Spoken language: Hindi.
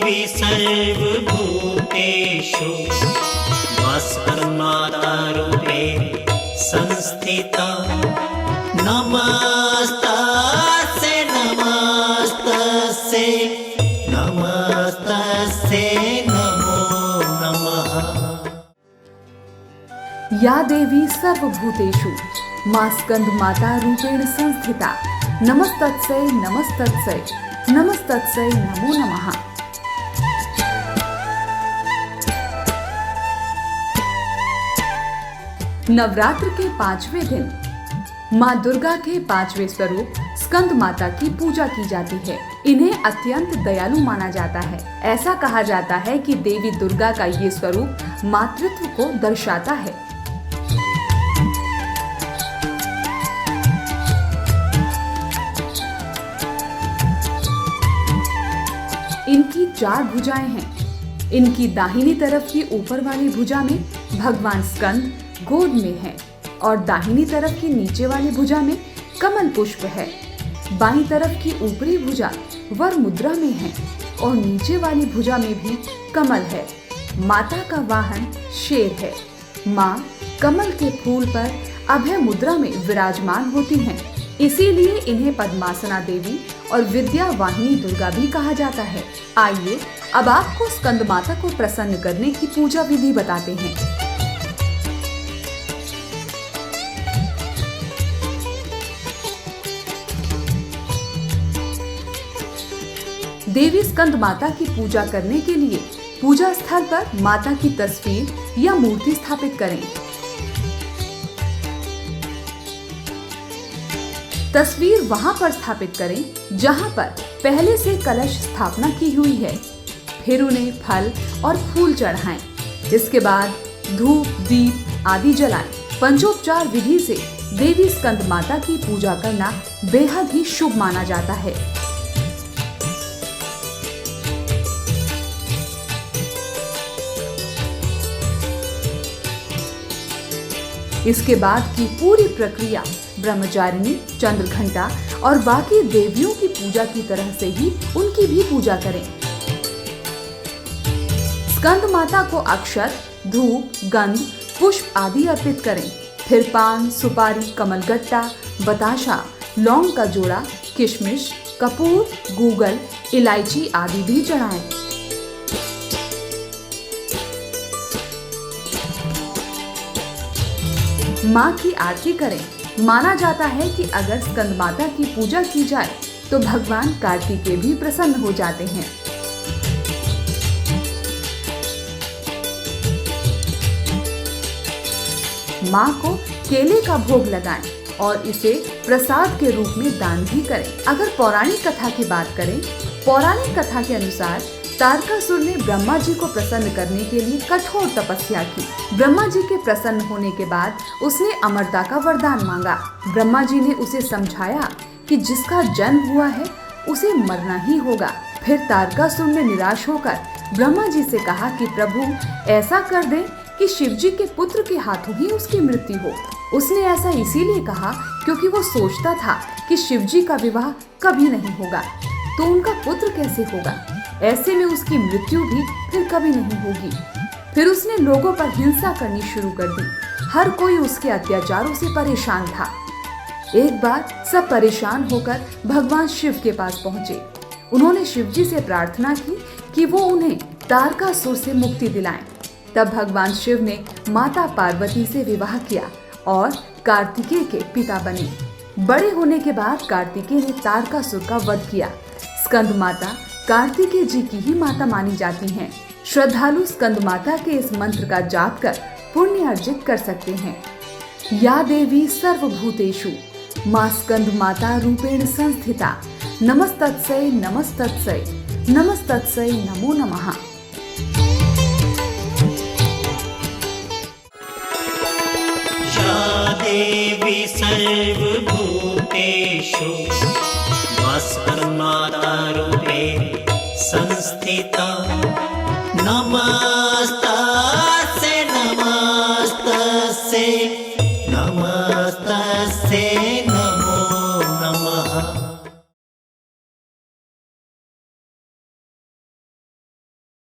देवी सर्वभूतेषु भास्करमातारूपेण संस्थिता नमस्तस्यै नमस्तस्यै नमस्तस्यै नमो नमः। या देवी सर्वभूतेषु मां स्कंद माता रूपेण संस्थिता नमस्तस्यै नमस्तस्यै नमस्तस्यै नमो नमः। नवरात्र के 5वें दिन माँ दुर्गा के 5वें स्वरूप स्कंद माता की पूजा की जाती है। इन्हें अत्यंत दयालु माना जाता है। ऐसा कहा जाता है कि देवी दुर्गा का ये स्वरूप मातृत्व को दर्शाता है। इनकी 4 भुजाएं हैं। इनकी दाहिनी तरफ की ऊपर वाली भुजा में भगवान स्कंद गोद में है और दाहिनी तरफ की नीचे वाली भुजा में कमल पुष्प है। बाईं तरफ की ऊपरी भुजा वर मुद्रा में है और नीचे वाली भुजा में भी कमल है। माता का वाहन शेर है। माँ कमल के फूल पर अभय मुद्रा में विराजमान होती हैं। इसीलिए इन्हें पद्मासना देवी और विद्या वाहिनी दुर्गा भी कहा जाता है। आइए अब आपको स्कंद माता को प्रसन्न करने की पूजा विधि बताते हैं। देवी स्कंद माता की पूजा करने के लिए पूजा स्थल पर माता की तस्वीर या मूर्ति स्थापित करें। तस्वीर वहां पर स्थापित करें जहां पर पहले से कलश स्थापना की हुई है। फिर उन्हें फल और फूल चढ़ाएं। इसके बाद धूप दीप आदि जलाएं। पंचोपचार विधि से देवी स्कंद माता की पूजा करना बेहद ही शुभ माना जाता है। इसके बाद की पूरी प्रक्रिया ब्रह्मचारिणी, चंद्रघंटा और बाकी देवियों की पूजा की तरह से ही उनकी भी पूजा करें। स्कंद माता को अक्षत, धूप, गंध, पुष्प आदि अर्पित करें। फिर पान, सुपारी, कमलगट्टा, बताशा, लौंग का जोड़ा, किशमिश, कपूर, गूगल, इलायची आदि भी चढ़ाएं। माँ की आरती करें। माना जाता है कि अगर स्कंद माता की पूजा की जाए तो भगवान कार्तिकेय भी प्रसन्न हो जाते हैं। माँ को केले का भोग लगाएं और इसे प्रसाद के रूप में दान भी करें। अगर पौराणिक कथा की बात करें, पौराणिक कथा के अनुसार तारकासुर ने ब्रह्मा जी को प्रसन्न करने के लिए कठोर तपस्या की। ब्रह्मा जी के प्रसन्न होने के बाद उसने अमरता का वरदान मांगा। ब्रह्मा जी ने उसे समझाया कि जिसका जन्म हुआ है उसे मरना ही होगा। फिर तारकासुर ने निराश होकर ब्रह्मा जी से कहा कि प्रभु ऐसा कर दे कि शिव जी के पुत्र के हाथों ही उसकी मृत्यु हो। उसने ऐसा इसीलिए कहा क्योंकि वो सोचता था कि शिव जी का विवाह कभी नहीं होगा तो उनका पुत्र कैसे होगा। ऐसे में उसकी मृत्यु भी फिर कभी नहीं होगी। फिर उसने लोगों पर हिंसा करनी शुरू कर दी। हर कोई उसके अत्याचारों से परेशान था। एक बार सब परेशान होकर भगवान शिव के पास पहुँचे। उन्होंने शिव जी से प्रार्थना की कि वो उन्हें तारकासुर से मुक्ति दिलाएं। तब भगवान शिव ने माता पार्वती से विवाह किया और कार्तिकेय के पिता बने। बड़े होने के बाद कार्तिकेय ने तारकासुर का वध किया। स्कंद माता कार्तिकेय जी की ही माता मानी जाती हैं। श्रद्धालु स्कंद माता के इस मंत्र का जाप कर पुण्य अर्जित कर सकते हैं। या देवी सर्वभूतेषु मां स्कंद माता रूपेण संस्थिता नमस्तस्यै नमस्तस्यै नमस्तस्यै नमो नमः। या देवी सर्वभूतेषु भास्करमातारूपेण संस्थिता नमस्तस्यै